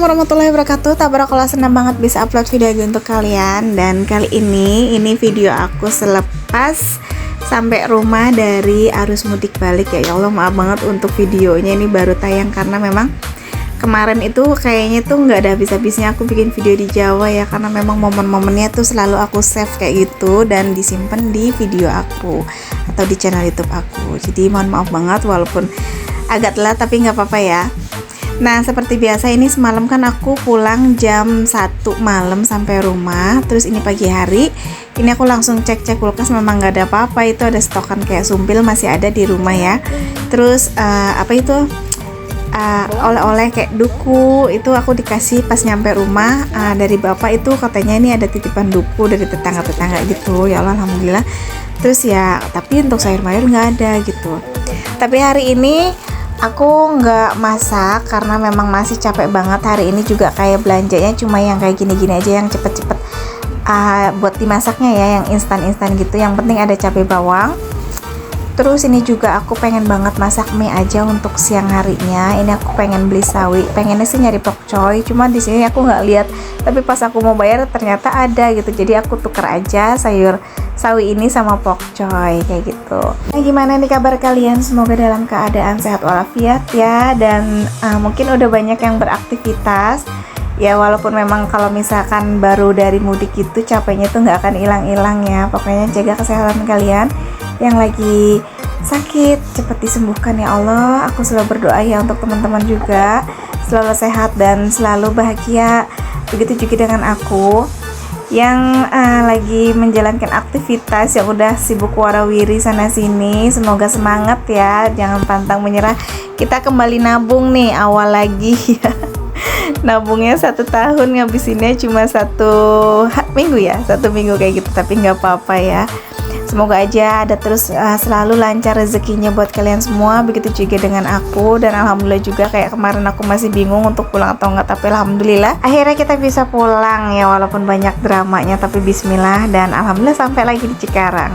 Assalamualaikum warahmatullahi wabarakatuh. Tabarakallah, senang banget bisa upload video lagi untuk kalian. Dan kali ini video aku selepas sampai rumah dari arus mudik balik ya. Ya Allah, maaf banget untuk videonya ini baru tayang karena memang kemarin itu kayaknya tuh nggak ada habis-habisnya aku bikin video di Jawa ya, karena memang momen-momennya tuh selalu aku save kayak gitu dan disimpan di video aku atau di channel YouTube aku. Jadi mohon maaf banget walaupun agak telat, tapi nggak apa-apa ya. Nah, seperti biasa ini semalam kan aku pulang jam 1 malam sampai rumah. Terus ini pagi hari, ini aku langsung cek-cek kulkas, memang nggak ada apa-apa. Itu ada stokan kayak sumpil masih ada di rumah ya. Terus apa itu oleh-oleh kayak duku itu aku dikasih pas nyampe rumah dari bapak. Itu katanya ini ada titipan duku dari tetangga-tetangga gitu. Ya Allah, alhamdulillah. Terus ya, tapi untuk sayur mayur nggak ada gitu. Tapi hari ini aku nggak masak karena memang masih capek banget. Hari ini juga kayak belanjanya cuma yang kayak gini-gini aja, yang cepet-cepet buat dimasaknya ya, yang instan-instan gitu. Yang penting ada cabai bawang. Terus ini juga aku pengen banget masak mie aja untuk siang harinya. Ini aku pengen beli sawi, pengennya sih nyari pokcoy, cuma di sini aku nggak lihat. Tapi pas aku mau bayar ternyata ada gitu. Jadi aku tuker aja sayur sawi ini sama pokcoy kayak gitu. Nah, gimana nih kabar kalian? Semoga dalam keadaan sehat walafiat ya. Dan mungkin udah banyak yang beraktivitas ya, walaupun memang kalau misalkan baru dari mudik itu capeknya tuh nggak akan hilang-hilang ya. Pokoknya jaga kesehatan kalian. Yang lagi sakit cepat disembuhkan ya Allah. Aku selalu berdoa ya untuk teman-teman juga selalu sehat dan selalu bahagia. Begitu juga dengan aku yang lagi menjalankan aktivitas yang udah sibuk warawiri sana sini. Semoga semangat ya, jangan pantang menyerah. Kita kembali nabung nih, awal lagi ya. Nabungnya 1 tahun, ngabisinnya cuma 1 minggu ya, 1 minggu kayak gitu. Tapi nggak apa-apa ya. Semoga aja ada terus selalu lancar rezekinya buat kalian semua. Begitu juga dengan aku. Dan alhamdulillah juga kayak kemarin aku masih bingung untuk pulang atau enggak, tapi alhamdulillah akhirnya kita bisa pulang ya, walaupun banyak dramanya, tapi bismillah. Dan alhamdulillah sampai lagi di Cikarang.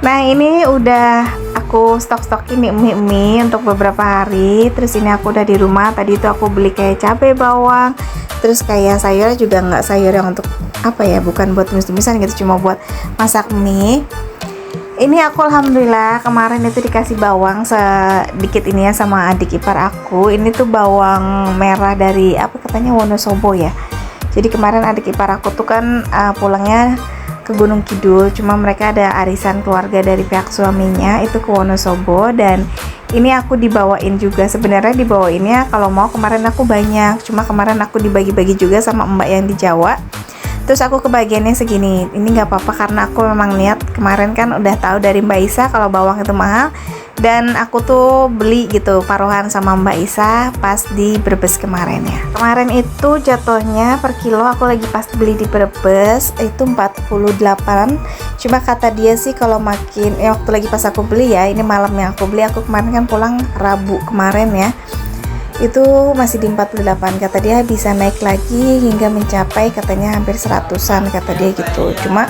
Nah, ini udah aku stok-stokin nih mie untuk beberapa hari. Terus ini aku udah di rumah. Tadi itu aku beli kayak cabai bawang. Terus kayak sayurnya juga nggak sayur yang untuk apa ya, bukan buat tumis-tumisan gitu, cuma buat masak mie. Ini aku alhamdulillah kemarin itu dikasih bawang sedikit ini ya sama adik ipar aku. Ini tuh bawang merah dari apa katanya Wonosobo ya. Jadi kemarin adik ipar aku tuh kan pulangnya ke Gunung Kidul, cuma mereka ada arisan keluarga dari pihak suaminya itu ke Wonosobo. Dan ini aku dibawain juga. Sebenarnya dibawainnya kalau mau kemarin aku banyak, cuma kemarin aku dibagi-bagi juga sama mbak yang di Jawa. Terus aku kebagiannya segini. Ini nggak apa-apa karena aku memang niat, kemarin kan udah tahu dari Mbak Isa kalau bawang itu mahal. Dan aku tuh beli gitu paruhan sama Mbak Isa pas di Brebes kemarin ya. Kemarin itu jatuhnya per kilo aku lagi pas beli di Brebes itu 48. Cuma kata dia sih kalau makin waktu lagi pas aku beli ya, ini malam yang aku beli, aku kemarin kan pulang Rabu kemarin ya, itu masih di 48. Kata dia bisa naik lagi hingga mencapai katanya hampir 100-an kata dia gitu. Cuma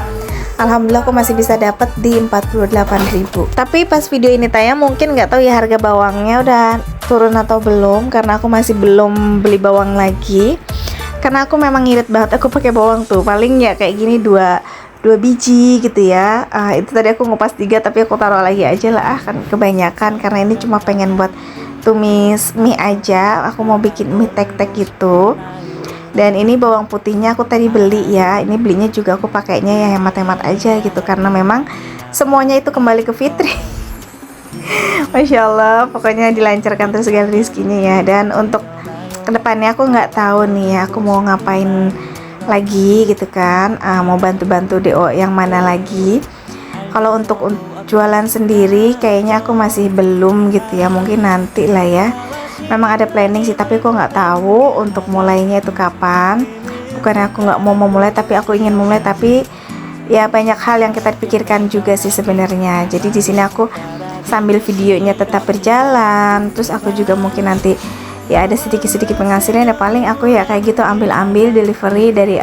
alhamdulillah aku masih bisa dapat di 48.000. Tapi pas video ini tayang mungkin nggak tahu ya harga bawangnya udah turun atau belum, karena aku masih belum beli bawang lagi. Karena aku memang ngirit banget aku pakai bawang tuh paling ya kayak gini 2 biji gitu ya. Itu tadi aku ngupas 3 tapi aku taruh lagi aja lah, kan kebanyakan karena ini cuma pengen buat tumis mie aja. Aku mau bikin mie tek-tek gitu. Dan ini bawang putihnya aku tadi beli ya. Ini belinya juga aku pakainya ya hemat-hemat aja gitu, karena memang semuanya itu kembali ke Fitri. Masya Allah, pokoknya dilancarkan terus segala rezekinya ya. Dan untuk kedepannya aku nggak tahu nih ya, aku mau ngapain lagi gitu kan. Mau bantu-bantu DO yang mana lagi. Kalau untuk jualan sendiri kayaknya aku masih belum gitu ya, mungkin nanti lah ya. Memang ada planning sih, tapi aku nggak tahu untuk mulainya itu kapan. Bukannya aku nggak mau memulai, tapi aku ingin mulai. Tapi ya banyak hal yang kita pikirkan juga sih sebenarnya. Jadi di sini aku sambil videonya tetap berjalan, terus aku juga mungkin nanti ya ada sedikit-sedikit penghasilan ya, paling aku ya kayak gitu ambil-ambil delivery dari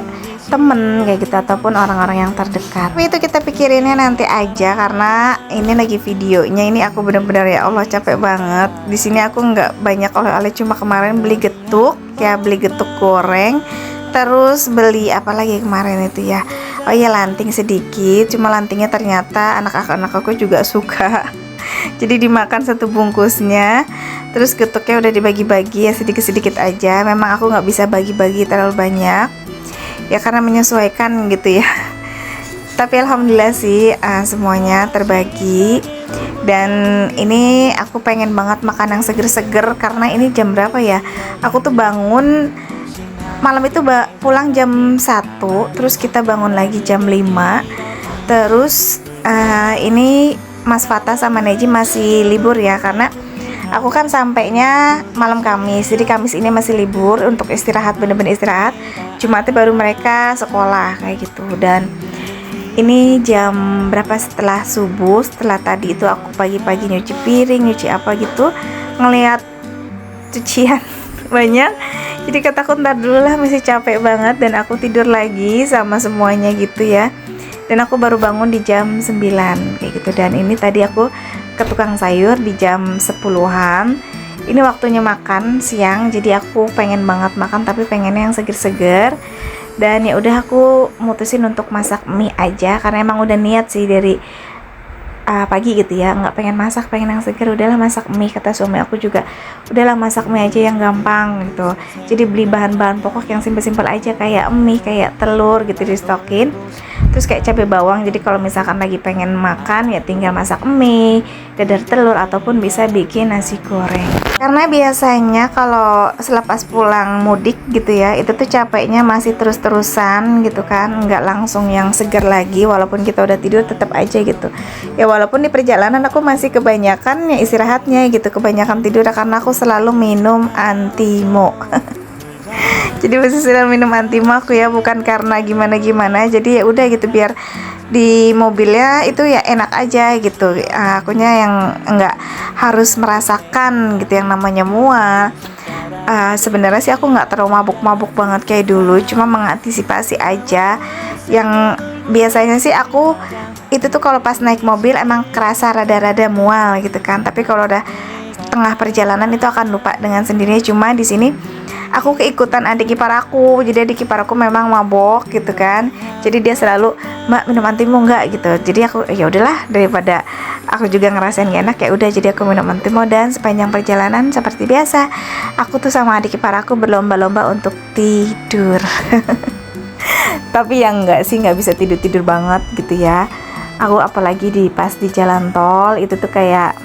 temen kayak gitu ataupun orang-orang yang terdekat. Tapi itu kita pikirinnya nanti aja karena ini lagi videonya. Ini aku bener-bener ya Allah capek banget. Di sini aku nggak banyak oleh-oleh, cuma kemarin beli getuk ya, beli getuk goreng. Terus beli apa lagi kemarin itu ya? Oh iya, lanting sedikit. Cuma lantingnya ternyata anak-anak aku juga suka. Jadi dimakan satu bungkusnya. Terus getuknya udah dibagi-bagi ya, sedikit-sedikit aja. Memang aku nggak bisa bagi-bagi terlalu banyak ya karena menyesuaikan gitu ya. Tapi alhamdulillah sih semuanya terbagi. Dan ini aku pengen banget makan yang seger-seger karena ini jam berapa ya? Aku tuh bangun malam itu pulang jam 1, terus kita bangun lagi jam 5. Terus ini Mas Fata sama Neji masih libur ya, karena aku kan sampainya malam Kamis. Jadi Kamis ini masih libur untuk istirahat, bener-bener istirahat. Jumatnya baru mereka sekolah kayak gitu. Dan ini jam berapa setelah subuh, setelah tadi itu aku pagi-pagi nyuci piring, nyuci apa gitu, ngelihat cucian banyak. Jadi kataku ntar dulu lah, masih capek banget. Dan aku tidur lagi sama semuanya gitu ya. Dan aku baru bangun di jam 9 kayak gitu. Dan ini tadi aku ke tukang sayur di jam 10-an. Ini waktunya makan siang, jadi aku pengen banget makan tapi pengennya yang seger-seger. Dan ya udah aku mutusin untuk masak mie aja karena emang udah niat sih dari pagi gitu ya, nggak pengen masak, pengen yang seger. Udahlah masak mie, kata suami aku juga, udahlah masak mie aja yang gampang gitu. Jadi beli bahan-bahan pokok yang simpel-simpel aja, kayak mie, kayak telur gitu di stokin. Terus kayak cabai bawang, jadi kalau misalkan lagi pengen makan ya tinggal masak mie, dadar telur, ataupun bisa bikin nasi goreng. Karena biasanya kalau selepas pulang mudik gitu ya, itu tuh capeknya masih terus-terusan gitu kan, nggak langsung yang segar lagi. Walaupun kita udah tidur tetap aja gitu ya, walaupun di perjalanan aku masih kebanyakan ya istirahatnya gitu, kebanyakan tidur karena aku selalu minum antimo. Jadi masih selalu minum antimo aku ya, bukan karena gimana-gimana. Jadi ya udah gitu, biar di mobilnya itu ya enak aja gitu. Akunya yang enggak harus merasakan gitu yang namanya mual. Sebenarnya sih aku nggak terlalu mabuk-mabuk banget kayak dulu, cuma mengantisipasi aja. Yang biasanya sih aku itu tuh kalau pas naik mobil emang kerasa rada-rada mual gitu kan. Tapi kalau udah tengah perjalanan itu akan lupa dengan sendirinya. Cuma di sini aku keikutan adik ipar aku. Jadi adik ipar aku memang mabok gitu kan. Jadi dia selalu, "Mbak, minum antimo enggak?" gitu. Jadi aku ya udahlah, daripada aku juga ngerasain gak enak, ya udah jadi aku minum antimo. Dan sepanjang perjalanan seperti biasa, aku tuh sama adik ipar aku berlomba-lomba untuk tidur. Tapi yang enggak sih, nggak bisa tidur-tidur banget gitu ya. Aku apalagi pas di jalan tol itu tuh kayak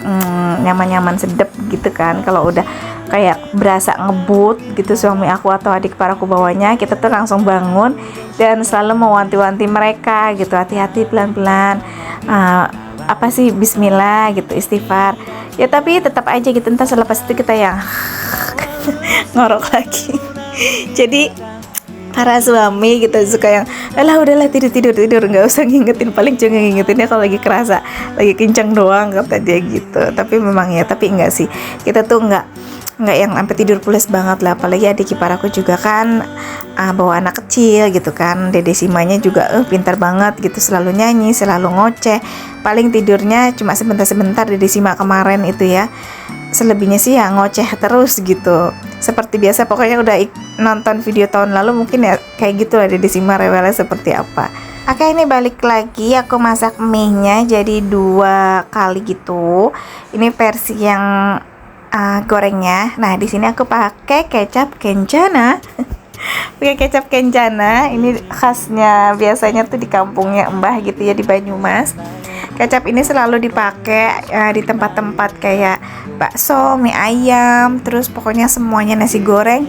nyaman-nyaman sedep gitu kan. Kalau udah kayak berasa ngebut gitu, suami aku atau adik ipar aku bawanya, kita tuh langsung bangun dan selalu mewanti-wanti mereka gitu, hati-hati, pelan-pelan, apa sih, bismillah gitu, istighfar ya. Tapi tetap aja gitu, entar selepas itu kita yang ngorok lagi. Jadi para suami gitu suka yang, alah udahlah tidur nggak usah ngingetin, paling cuma ngingetinnya kalau lagi kerasa lagi kencang doang, kata dia gitu. Tapi memang ya, tapi enggak sih, kita tuh enggak yang sampai tidur pules banget lah. Apalagi adik ipar aku juga kan bawa anak kecil gitu kan. Dede Simanya juga pintar banget gitu, selalu nyanyi, selalu ngoceh. Paling tidurnya cuma sebentar-sebentar Dede Sima kemarin itu ya. Selebihnya sih ya ngoceh terus gitu, seperti biasa. Pokoknya udah nonton video tahun lalu mungkin ya kayak gitu lah Dede Sima rewelnya seperti apa. Oke, ini balik lagi aku masak mie-nya jadi 2 kali gitu. Ini versi yang gorengnya. Nah, di sini aku pakai kecap kencana. Pakai kecap kencana, ini khasnya biasanya tuh di kampungnya Mbah gitu ya, di Banyumas. Kecap ini selalu dipakai di tempat-tempat kayak bakso, mie ayam, terus pokoknya semuanya, nasi goreng.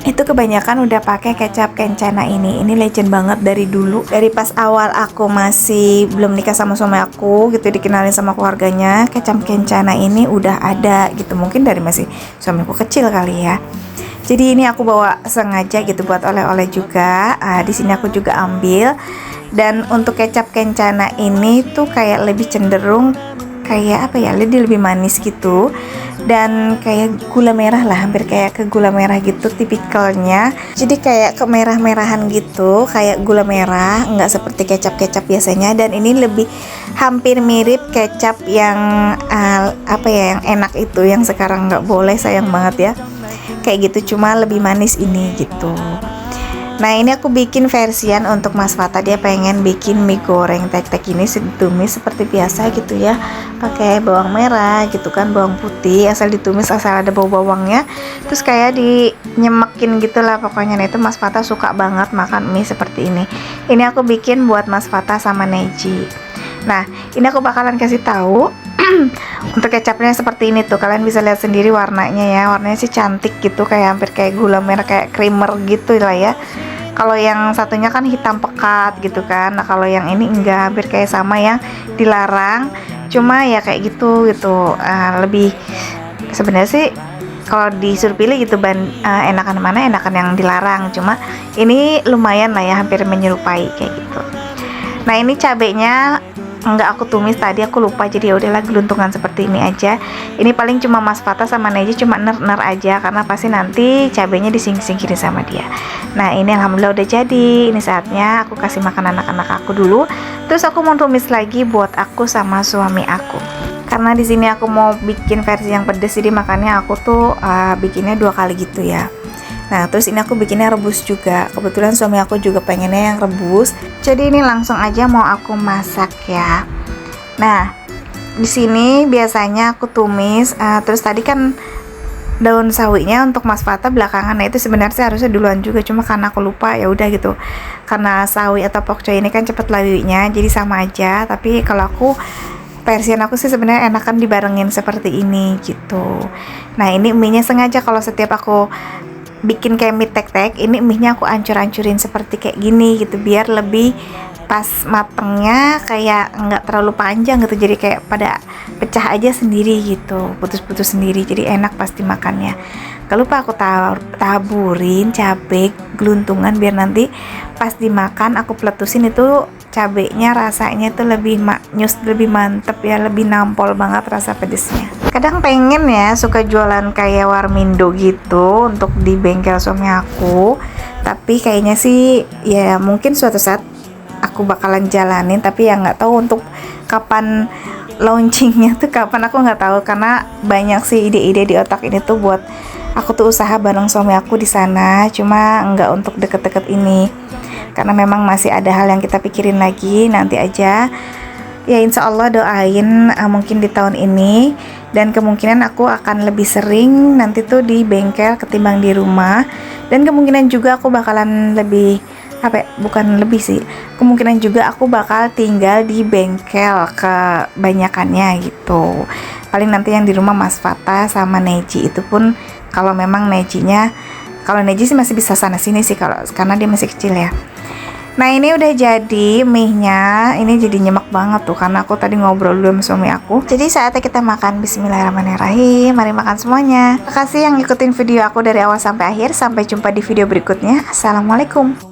Itu kebanyakan udah pakai kecap kencana ini. Ini legend banget dari dulu. Dari pas awal aku masih belum nikah sama suami aku gitu, dikenalin sama keluarganya, kecap kencana ini udah ada gitu. Mungkin dari masih suamiku kecil kali ya. Jadi ini aku bawa sengaja gitu buat oleh-oleh juga. Di sini aku juga ambil. Dan untuk kecap kencana ini tuh kayak lebih cenderung kayak apa ya, lebih manis gitu. Dan kayak gula merah lah, hampir kayak ke gula merah gitu tipikalnya. Jadi kayak kemerah-merahan gitu. itu kayak gula merah, nggak seperti kecap-kecap biasanya, dan ini lebih hampir mirip kecap yang apa ya, yang enak itu yang sekarang nggak boleh, sayang banget ya. Kayak gitu, cuma lebih manis ini gitu. Nah ini aku bikin versian untuk Mas Fata, dia pengen bikin mie goreng tek-tek ini ditumis seperti biasa gitu ya, pakai bawang merah gitu kan, bawang putih, asal ditumis asal ada bau bawangnya, terus kayak dinyemekin gitulah pokoknya. Nah itu Mas Fata suka banget makan mie seperti ini. Ini aku bikin buat Mas Fata sama Neji. Nah ini aku bakalan kasih tahu untuk kecapnya seperti ini tuh, kalian bisa lihat sendiri warnanya ya, warnanya sih cantik gitu, kayak hampir kayak gula merah, kayak creamer gitu lah ya. Kalau yang satunya kan hitam pekat gitu kan, nah kalau yang ini enggak, hampir kayak sama yang dilarang, cuma ya kayak gitu lebih sebenarnya sih kalau disuruh pilih gitu enakan mana, enakan yang dilarang, cuma ini lumayan lah ya, hampir menyerupai kayak gitu. Nah ini cabenya enggak aku tumis tadi, aku lupa, jadi ya udahlah geluntungan seperti ini aja. Ini paling cuma Mas Fata sama Neji cuma ner aja, karena pasti nanti cabenya disingkirin sama dia. Nah ini alhamdulillah udah jadi. Ini saatnya aku kasih makan anak-anak aku dulu, terus aku mau tumis lagi buat aku sama suami aku, karena di sini aku mau bikin versi yang pedes, jadi makanya aku tuh bikinnya 2 kali gitu ya. Nah terus ini aku bikinnya rebus juga, kebetulan suami aku juga pengennya yang rebus, jadi ini langsung aja mau aku masak ya. Nah di sini biasanya aku tumis, terus tadi kan daun sawinya untuk Mas Fata belakangan. Nah itu sebenarnya harusnya duluan juga, cuma karena aku lupa ya udah gitu, karena sawi atau pokcoy ini kan cepet lawinya, jadi sama aja. Tapi kalau aku versian aku sih sebenarnya enakan dibarengin seperti ini gitu. Nah ini mie-nya sengaja kalau setiap aku bikin kayak mie tek-tek, ini mie-nya aku ancur-ancurin seperti kayak gini gitu, biar lebih pas matengnya, kayak nggak terlalu panjang gitu, jadi kayak pada pecah aja sendiri gitu, putus-putus sendiri, jadi enak pasti makannya. Gak lupa aku taburin cabai geluntungan, biar nanti pas dimakan aku peletusin itu cabenya rasanya itu lebih maknyus, lebih mantep ya, lebih nampol banget rasa pedesnya. Kadang pengen ya suka jualan kayak warmindo gitu untuk di bengkel suami aku, tapi kayaknya sih ya mungkin suatu saat aku bakalan jalanin, tapi ya nggak tahu untuk kapan launchingnya tuh, kapan aku nggak tahu, karena banyak sih ide-ide di otak ini tuh buat aku tuh usaha bareng suami aku di sana, cuma nggak untuk deket-deket ini, karena memang masih ada hal yang kita pikirin lagi, nanti aja ya. Insya Allah doain mungkin di tahun ini, dan kemungkinan aku akan lebih sering nanti tuh di bengkel ketimbang di rumah, dan kemungkinan juga aku bakalan lebih bukan lebih sih, kemungkinan juga aku bakal tinggal di bengkel kebanyakannya gitu. Paling nanti yang di rumah Mas Fata sama Neji, itu pun kalau memang Nejinya, kalau Neji sih masih bisa sana sini sih kalau karena dia masih kecil ya. Nah ini udah jadi mie-nya, ini jadi nyemek banget tuh karena aku tadi ngobrol dulu sama suami aku. Jadi saatnya kita makan. Bismillahirrahmanirrahim, mari makan semuanya. Terima kasih yang ngikutin video aku dari awal sampai akhir. Sampai jumpa di video berikutnya. Assalamualaikum.